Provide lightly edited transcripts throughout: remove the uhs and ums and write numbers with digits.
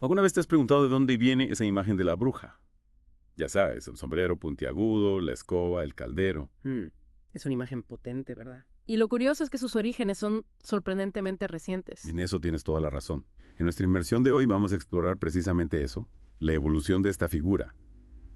¿Alguna vez te has preguntado de dónde viene esa imagen de la bruja? Ya sabes, el sombrero puntiagudo, la escoba, el caldero. Es una imagen potente, ¿verdad? Y lo curioso es que sus orígenes son sorprendentemente recientes. En eso tienes toda la razón. En nuestra inmersión de hoy vamos a explorar precisamente eso, la evolución de esta figura,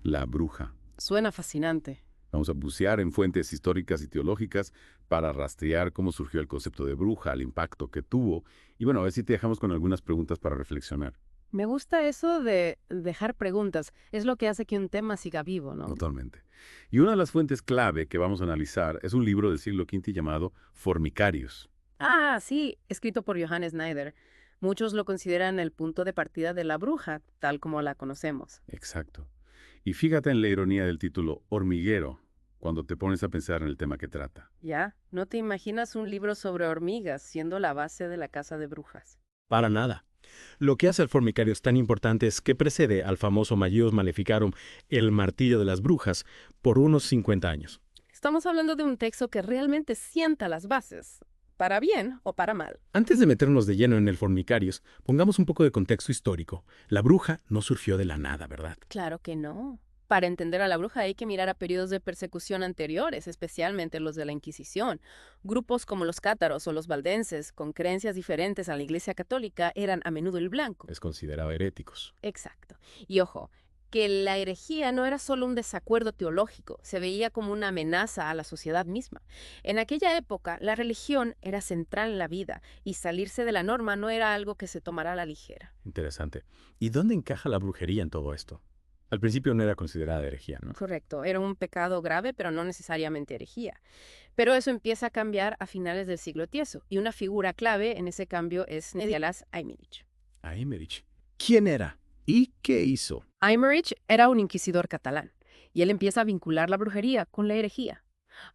la bruja. Suena fascinante. Vamos a bucear en fuentes históricas y teológicas para rastrear cómo surgió el concepto de bruja, el impacto que tuvo, y bueno, a ver si te dejamos con algunas preguntas para reflexionar. Me gusta eso de dejar preguntas. Es lo que hace que un tema siga vivo, ¿no? Totalmente. Y una de las fuentes clave que vamos a analizar es un libro del siglo V llamado Formicarius. Ah, sí, escrito por Johannes Snyder. Muchos lo consideran el punto de partida de la bruja, tal como la conocemos. Exacto. Y fíjate en la ironía del título hormiguero, cuando te pones a pensar en el tema que trata. ¿Ya? ¿No te imaginas un libro sobre hormigas siendo la base de la casa de brujas? Para nada. Lo que hace al Formicarius tan importante es que precede al famoso Magillus Maleficarum, el martillo de las brujas, por unos 50 años. Estamos hablando de un texto que realmente sienta las bases, para bien o para mal. Antes de meternos de lleno en el Formicarius, pongamos un poco de contexto histórico. La bruja no surgió de la nada, ¿verdad? Claro que no. Para entender a la bruja hay que mirar a periodos de persecución anteriores, especialmente los de la Inquisición. Grupos como los cátaros o los valdenses, con creencias diferentes a la Iglesia Católica, eran a menudo el blanco. Es considerado heréticos. Exacto. Y ojo, que la herejía no era solo un desacuerdo teológico, se veía como una amenaza a la sociedad misma. En aquella época, la religión era central en la vida y salirse de la norma no era algo que se tomara a la ligera. Interesante. ¿Y dónde encaja la brujería en todo esto? Al principio no era considerada herejía, ¿no? Correcto, era un pecado grave, pero no necesariamente herejía. Pero eso empieza a cambiar a finales del siglo Tieso, y una figura clave en ese cambio es Nicolás Aymerich. A Emmerich. ¿Quién era? ¿Y qué hizo? Aymerich era un inquisidor catalán, y él empieza a vincular la brujería con la herejía.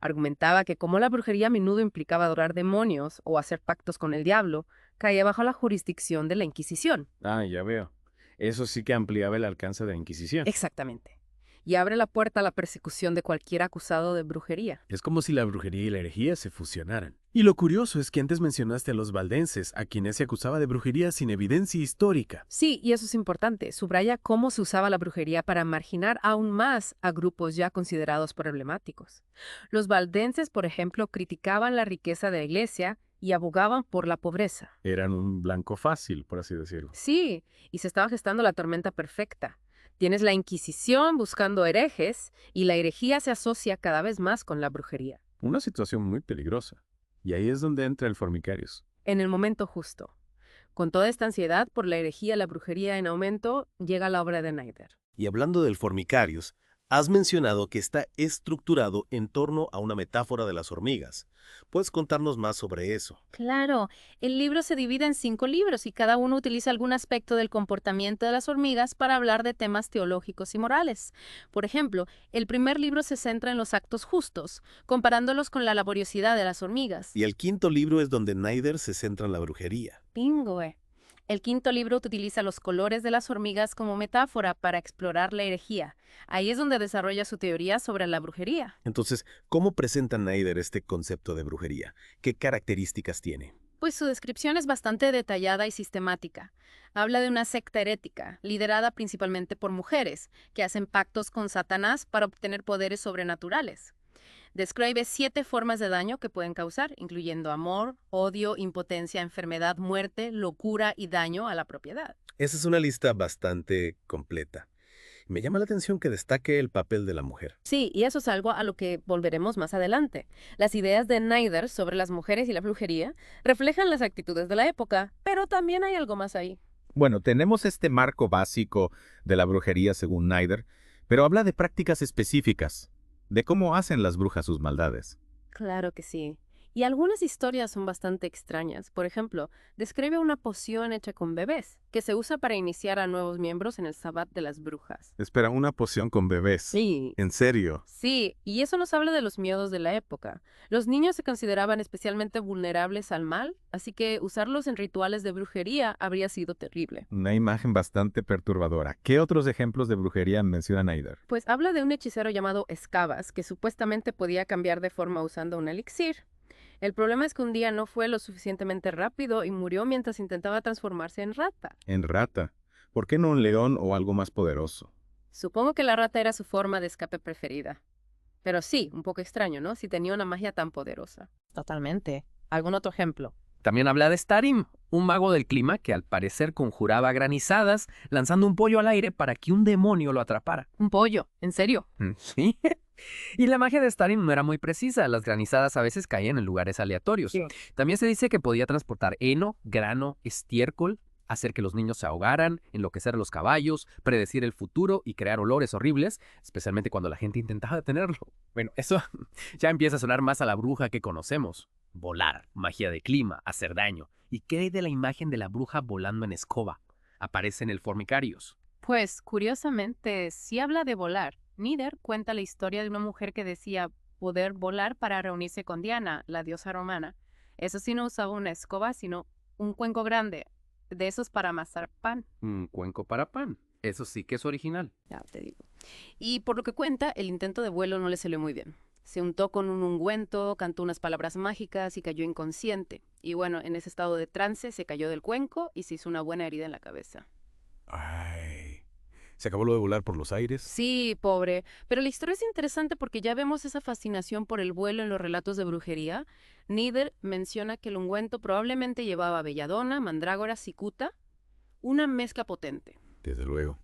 Argumentaba que como la brujería a menudo implicaba adorar demonios o hacer pactos con el diablo, caía bajo la jurisdicción de la Inquisición. Ah, ya veo. Eso sí que ampliaba el alcance de la Inquisición. Exactamente. Y abre la puerta a la persecución de cualquier acusado de brujería. Es como si la brujería y la herejía se fusionaran. Y lo curioso es que antes mencionaste a los valdenses, a quienes se acusaba de brujería sin evidencia histórica. Sí, y eso es importante. Subraya cómo se usaba la brujería para marginar aún más a grupos ya considerados problemáticos. Los valdenses, por ejemplo, criticaban la riqueza de la iglesia y abogaban por la pobreza. Eran un blanco fácil, por así decirlo. Sí, y se estaba gestando la tormenta perfecta. Tienes la Inquisición buscando herejes y la herejía se asocia cada vez más con la brujería. Una situación muy peligrosa. Y ahí es donde entra el Formicarius. En el momento justo. Con toda esta ansiedad por la herejía y la brujería en aumento, llega la obra de Snyder. Y hablando del Formicarius, has mencionado que está estructurado en torno a una metáfora de las hormigas. ¿Puedes contarnos más sobre eso? Claro, el libro se divide en 5 libros y cada uno utiliza algún aspecto del comportamiento de las hormigas para hablar de temas teológicos y morales. Por ejemplo, el primer libro se centra en los actos justos, comparándolos con la laboriosidad de las hormigas. Y el quinto libro es donde Snyder se centra en la brujería. Bingo. El quinto libro utiliza los colores de las hormigas como metáfora para explorar la herejía. Ahí es donde desarrolla su teoría sobre la brujería. Entonces, ¿cómo presenta Snyder este concepto de brujería? ¿Qué características tiene? Pues su descripción es bastante detallada y sistemática. Habla de una secta herética, liderada principalmente por mujeres, que hacen pactos con Satanás para obtener poderes sobrenaturales. Describe 7 formas de daño que pueden causar, incluyendo amor, odio, impotencia, enfermedad, muerte, locura y daño a la propiedad. Esa es una lista bastante completa. Me llama la atención que destaque el papel de la mujer. Sí, y eso es algo a lo que volveremos más adelante. Las ideas de Snyder sobre las mujeres y la brujería reflejan las actitudes de la época, pero también hay algo más ahí. Bueno, tenemos este marco básico de la brujería según Snyder, pero habla de prácticas específicas, de cómo hacen las brujas sus maldades. Claro que sí. Y algunas historias son bastante extrañas. Por ejemplo, describe una poción hecha con bebés, que se usa para iniciar a nuevos miembros en el sabbat de las brujas. Espera, una poción con bebés. Sí. ¿En serio? Sí, y eso nos habla de los miedos de la época. Los niños se consideraban especialmente vulnerables al mal, así que usarlos en rituales de brujería habría sido terrible. Una imagen bastante perturbadora. ¿Qué otros ejemplos de brujería menciona Snyder? Pues habla de un hechicero llamado Escabas, que supuestamente podía cambiar de forma usando un elixir. El problema es que un día no fue lo suficientemente rápido y murió mientras intentaba transformarse en rata. En rata. ¿Por qué no un león o algo más poderoso? Supongo que la rata era su forma de escape preferida. Pero sí, un poco extraño, ¿no? Si tenía una magia tan poderosa. Totalmente. ¿Algún otro ejemplo? También habla de Starim, un mago del clima que al parecer conjuraba granizadas lanzando un pollo al aire para que un demonio lo atrapara. Un pollo, ¿en serio? Sí. Y la magia de Starim no era muy precisa, las granizadas a veces caían en lugares aleatorios. Sí. También se dice que podía transportar heno, grano, estiércol, hacer que los niños se ahogaran, enloquecer a los caballos, predecir el futuro y crear olores horribles, especialmente cuando la gente intentaba detenerlo. Bueno, eso ya empieza a sonar más a la bruja que conocemos. Volar, magia de clima, hacer daño. ¿Y qué hay de la imagen de la bruja volando en escoba? Aparece en el Formicarius. Pues, curiosamente, sí habla de volar. Nider cuenta la historia de una mujer que decía poder volar para reunirse con Diana, la diosa romana. Eso sí no usaba una escoba, sino un cuenco grande, de esos para amasar pan. Un cuenco para pan. Eso sí que es original. Ya te digo. Y por lo que cuenta, el intento de vuelo no le salió muy bien. Se untó con un ungüento, cantó unas palabras mágicas y cayó inconsciente. Y bueno, en ese estado de trance se cayó del cuenco y se hizo una buena herida en la cabeza. Ay, ¿se acabó lo de volar por los aires? Sí, pobre. Pero la historia es interesante porque ya vemos esa fascinación por el vuelo en los relatos de brujería. Nider menciona que el ungüento probablemente llevaba belladona, mandrágora, cicuta, una mezcla potente. Desde luego.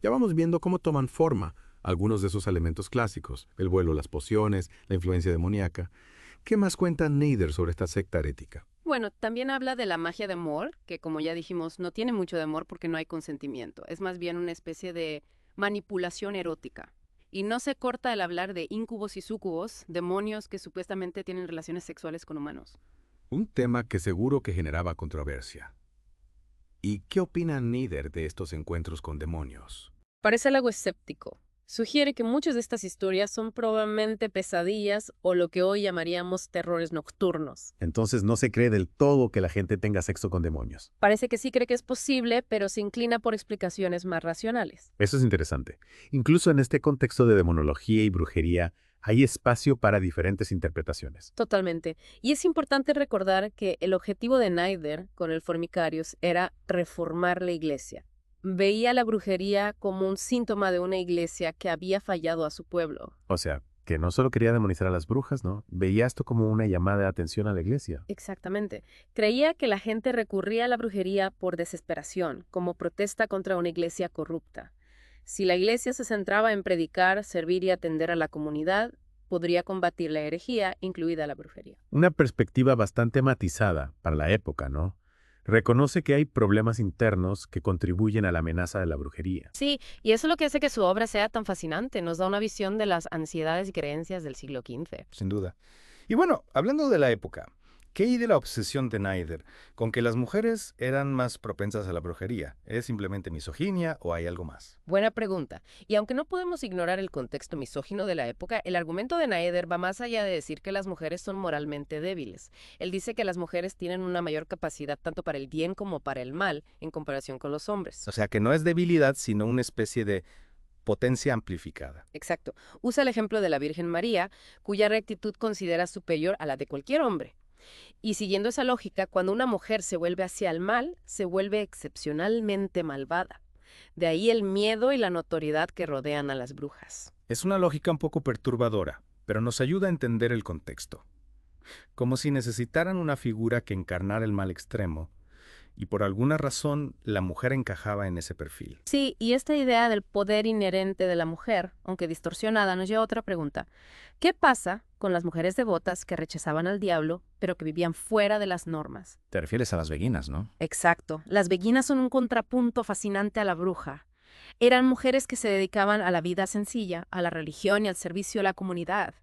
Ya vamos viendo cómo toman forma algunos de esos elementos clásicos. El vuelo, las pociones, la influencia demoníaca. ¿Qué más cuenta Nider sobre esta secta herética? Bueno, también habla de la magia de amor, que como ya dijimos, no tiene mucho de amor porque no hay consentimiento. Es más bien una especie de manipulación erótica. Y no se corta el hablar de íncubos y súcubos, demonios que supuestamente tienen relaciones sexuales con humanos. Un tema que seguro que generaba controversia. ¿Y qué opina Nider de estos encuentros con demonios? Parece algo escéptico. Sugiere que muchas de estas historias son probablemente pesadillas o lo que hoy llamaríamos terrores nocturnos. Entonces no se cree del todo que la gente tenga sexo con demonios. Parece que sí cree que es posible, pero se inclina por explicaciones más racionales. Eso es interesante. Incluso en este contexto de demonología y brujería, hay espacio para diferentes interpretaciones. Totalmente. Y es importante recordar que el objetivo de Nider con el Formicarius era reformar la iglesia. Veía la brujería como un síntoma de una iglesia que había fallado a su pueblo. O sea, que no solo quería demonizar a las brujas, ¿no? Veía esto como una llamada de atención a la iglesia. Exactamente. Creía que la gente recurría a la brujería por desesperación, como protesta contra una iglesia corrupta. Si la iglesia se centraba en predicar, servir y atender a la comunidad, podría combatir la herejía, incluida la brujería. Una perspectiva bastante matizada para la época, ¿no? Reconoce que hay problemas internos que contribuyen a la amenaza de la brujería. Sí, y eso es lo que hace que su obra sea tan fascinante. Nos da una visión de las ansiedades y creencias del siglo XV. Sin duda. Y bueno, hablando de la época, ¿qué hay de la obsesión de Nider con que las mujeres eran más propensas a la brujería? ¿Es simplemente misoginia o hay algo más? Buena pregunta. Y aunque no podemos ignorar el contexto misógino de la época, el argumento de Nider va más allá de decir que las mujeres son moralmente débiles. Él dice que las mujeres tienen una mayor capacidad tanto para el bien como para el mal en comparación con los hombres. O sea, que no es debilidad, sino una especie de potencia amplificada. Exacto. Usa el ejemplo de la Virgen María, cuya rectitud considera superior a la de cualquier hombre. Y siguiendo esa lógica, cuando una mujer se vuelve hacia el mal, se vuelve excepcionalmente malvada. De ahí el miedo y la notoriedad que rodean a las brujas. Es una lógica un poco perturbadora, pero nos ayuda a entender el contexto. Como si necesitaran una figura que encarnara el mal extremo, y por alguna razón la mujer encajaba en ese perfil. Sí, y esta idea del poder inherente de la mujer, aunque distorsionada, nos lleva a otra pregunta. ¿Qué pasa con las mujeres devotas que rechazaban al diablo, pero que vivían fuera de las normas? Te refieres a las beguinas, ¿no? Exacto. Las beguinas son un contrapunto fascinante a la bruja. Eran mujeres que se dedicaban a la vida sencilla, a la religión y al servicio a la comunidad.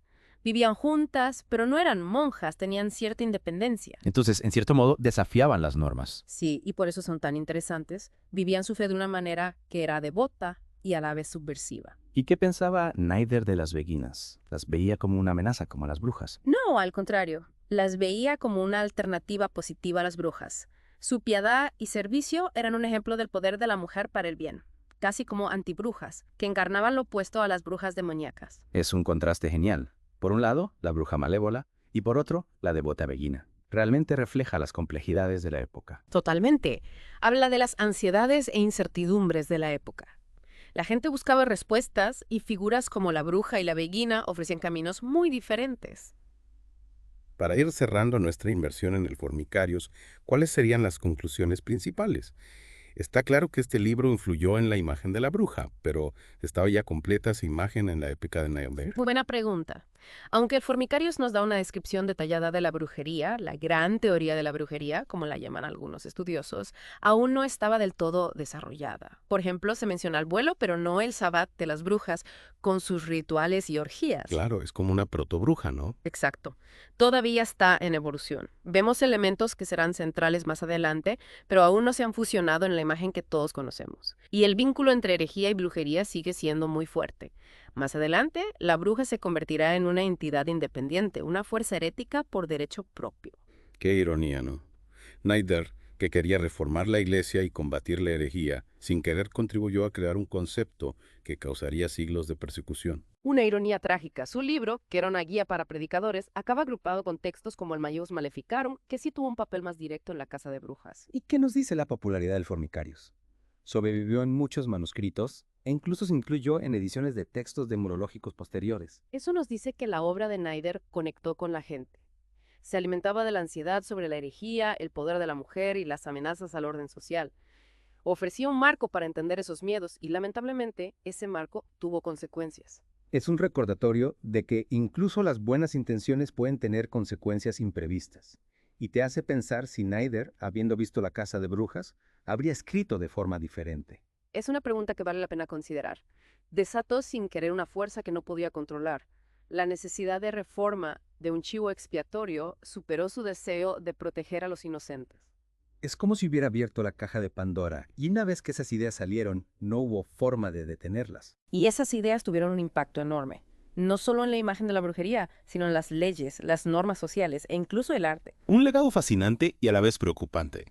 Vivían juntas, pero no eran monjas, tenían cierta independencia. Entonces, en cierto modo, desafiaban las normas. Sí, y por eso son tan interesantes. Vivían su fe de una manera que era devota y a la vez subversiva. ¿Y qué pensaba Nider de las beguinas? ¿Las veía como una amenaza, como a las brujas? No, al contrario. Las veía como una alternativa positiva a las brujas. Su piedad y servicio eran un ejemplo del poder de la mujer para el bien, casi como antibrujas, que encarnaban lo opuesto a las brujas demoníacas. Es un contraste genial. Por un lado, la bruja malévola, y por otro, la devota beguina. realmente refleja las complejidades de la época. Totalmente. Habla de las ansiedades e incertidumbres de la época. La gente buscaba respuestas y figuras como la bruja y la beguina ofrecían caminos muy diferentes. Para ir cerrando nuestra inmersión en el Formicarios, ¿cuáles serían las conclusiones principales? Está claro que este libro influyó en la imagen de la bruja, pero ¿estaba ya completa esa imagen en la época de Nieder? Muy buena pregunta. Aunque el Formicarios nos da una descripción detallada de la brujería, la gran teoría de la brujería, como la llaman algunos estudiosos, aún no estaba del todo desarrollada. Por ejemplo, se menciona el vuelo, pero no el sabbat de las brujas, con sus rituales y orgías. Claro, es como una protobruja, ¿no? Exacto. Todavía está en evolución. Vemos elementos que serán centrales más adelante, pero aún no se han fusionado en la imagen que todos conocemos. Y el vínculo entre herejía y brujería sigue siendo muy fuerte. Más adelante, la bruja se convertirá en una entidad independiente, una fuerza herética por derecho propio. Qué ironía, ¿no? Nieder, que quería reformar la iglesia y combatir la herejía, sin querer contribuyó a crear un concepto que causaría siglos de persecución. Una ironía trágica. Su libro, que era una guía para predicadores, acaba agrupado con textos como el Maius Maleficarum, que sí tuvo un papel más directo en la casa de brujas. ¿Y qué nos dice la popularidad del Formicarius? Sobrevivió en muchos manuscritos e incluso se incluyó en ediciones de textos demológicos posteriores. Eso nos dice que la obra de Nieder conectó con la gente. Se alimentaba de la ansiedad sobre la herejía, el poder de la mujer y las amenazas al orden social. Ofrecía un marco para entender esos miedos y, lamentablemente, ese marco tuvo consecuencias. Es un recordatorio de que incluso las buenas intenciones pueden tener consecuencias imprevistas. Y te hace pensar si Nieder, habiendo visto La Casa de Brujas, habría escrito de forma diferente. Es una pregunta que vale la pena considerar. Desató sin querer una fuerza que no podía controlar. La necesidad de reforma de un chivo expiatorio superó su deseo de proteger a los inocentes. Es como si hubiera abierto la caja de Pandora, y una vez que esas ideas salieron, no hubo forma de detenerlas. Y esas ideas tuvieron un impacto enorme. No solo en la imagen de la brujería, sino en las leyes, las normas sociales e incluso el arte. Un legado fascinante y a la vez preocupante.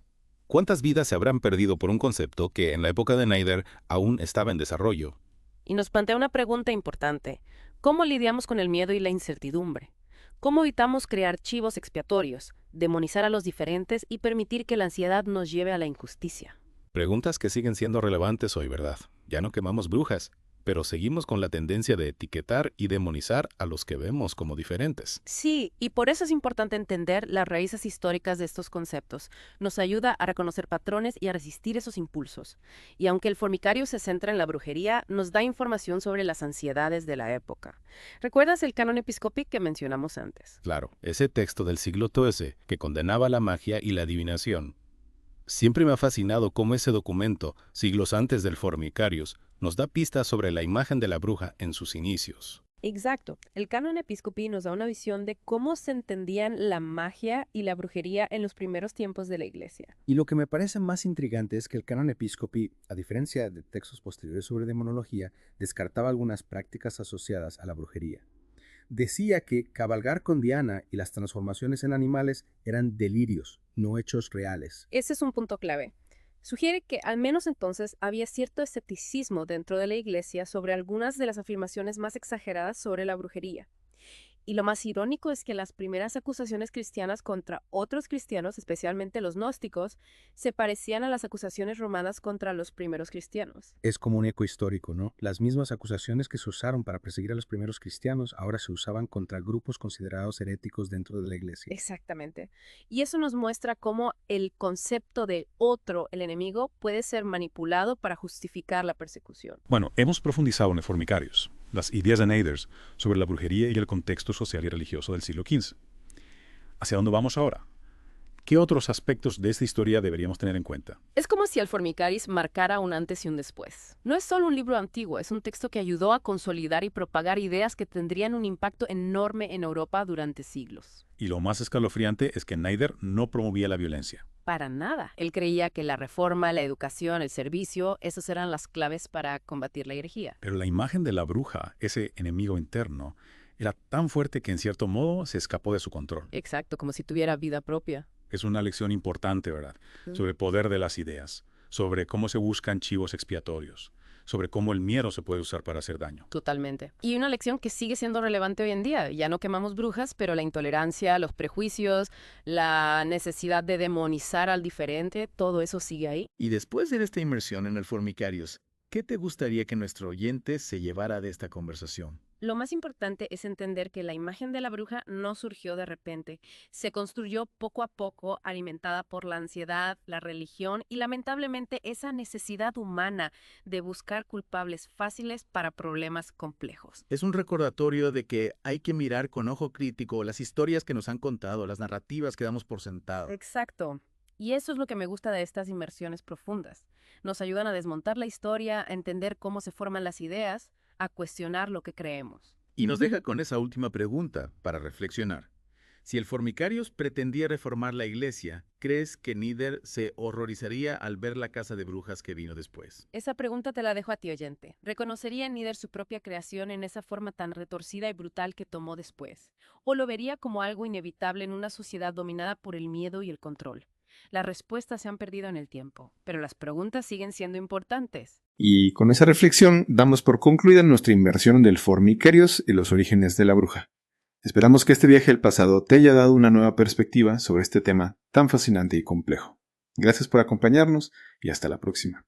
¿Cuántas vidas se habrán perdido por un concepto que en la época de Nieder aún estaba en desarrollo? Y nos plantea una pregunta importante. ¿Cómo lidiamos con el miedo y la incertidumbre? ¿Cómo evitamos crear chivos expiatorios, demonizar a los diferentes y permitir que la ansiedad nos lleve a la injusticia? Preguntas que siguen siendo relevantes hoy, ¿verdad? Ya no quemamos brujas, pero seguimos con la tendencia de etiquetar y demonizar a los que vemos como diferentes. Sí, y por eso es importante entender las raíces históricas de estos conceptos. Nos ayuda a reconocer patrones y a resistir esos impulsos. Y aunque el Formicario se centra en la brujería, nos da información sobre las ansiedades de la época. ¿Recuerdas el canon episcopi que mencionamos antes? Claro, ese texto del siglo XIII que condenaba la magia y la adivinación. Siempre me ha fascinado cómo ese documento, siglos antes del Formicarius, nos da pistas sobre la imagen de la bruja en sus inicios. Exacto. El canon episcopi nos da una visión de cómo se entendían la magia y la brujería en los primeros tiempos de la Iglesia. Y lo que me parece más intrigante es que el canon episcopi, a diferencia de textos posteriores sobre demonología, descartaba algunas prácticas asociadas a la brujería. Decía que cabalgar con Diana y las transformaciones en animales eran delirios, no hechos reales. Ese es un punto clave. Sugiere que al menos entonces había cierto escepticismo dentro de la Iglesia sobre algunas de las afirmaciones más exageradas sobre la brujería. Y lo más irónico es que las primeras acusaciones cristianas contra otros cristianos, especialmente los gnósticos, se parecían a las acusaciones romanas contra los primeros cristianos. Es como un eco histórico, ¿no? Las mismas acusaciones que se usaron para perseguir a los primeros cristianos ahora se usaban contra grupos considerados heréticos dentro de la Iglesia. Exactamente. Y eso nos muestra cómo el concepto de otro, el enemigo, puede ser manipulado para justificar la persecución. Bueno, hemos profundizado en el Formicarius, las ideas de Nieder sobre la brujería y el contexto social y religioso del siglo XV. ¿Hacia dónde vamos ahora? ¿Qué otros aspectos de esta historia deberíamos tener en cuenta? Es como si el Formicaris marcara un antes y un después. No es solo un libro antiguo, es un texto que ayudó a consolidar y propagar ideas que tendrían un impacto enorme en Europa durante siglos. Y lo más escalofriante es que Nieder no promovía la violencia. Para nada. Él creía que la reforma, la educación, el servicio, esas eran las claves para combatir la herejía. Pero la imagen de la bruja, ese enemigo interno, era tan fuerte que en cierto modo se escapó de su control. Exacto, como si tuviera vida propia. Es una lección importante, ¿verdad? Sobre el poder de las ideas, sobre cómo se buscan chivos expiatorios, sobre cómo el miedo se puede usar para hacer daño. Totalmente. Y una lección que sigue siendo relevante hoy en día. Ya no quemamos brujas, pero la intolerancia, los prejuicios, la necesidad de demonizar al diferente, todo eso sigue ahí. Y después de esta inmersión en el Formicarios, ¿qué te gustaría que nuestro oyente se llevara de esta conversación? Lo más importante es entender que la imagen de la bruja no surgió de repente. Se construyó poco a poco, alimentada por la ansiedad, la religión y lamentablemente esa necesidad humana de buscar culpables fáciles para problemas complejos. Es un recordatorio de que hay que mirar con ojo crítico las historias que nos han contado, las narrativas que damos por sentado. Exacto. Y eso es lo que me gusta de estas inmersiones profundas. Nos ayudan a desmontar la historia, a entender cómo se forman las ideas, a cuestionar lo que creemos. Y nos deja con esa última pregunta para reflexionar. Si el Formicarios pretendía reformar la iglesia, ¿crees que Nieder se horrorizaría al ver la casa de brujas que vino después? Esa pregunta te la dejo a ti, oyente. ¿Reconocería Nieder su propia creación en esa forma tan retorcida y brutal que tomó después? ¿O lo vería como algo inevitable en una sociedad dominada por el miedo y el control? Las respuestas se han perdido en el tiempo, pero las preguntas siguen siendo importantes. Y con esa reflexión damos por concluida nuestra inmersión del Formicarios y los orígenes de la bruja. Esperamos que este viaje al pasado te haya dado una nueva perspectiva sobre este tema tan fascinante y complejo. Gracias por acompañarnos y hasta la próxima.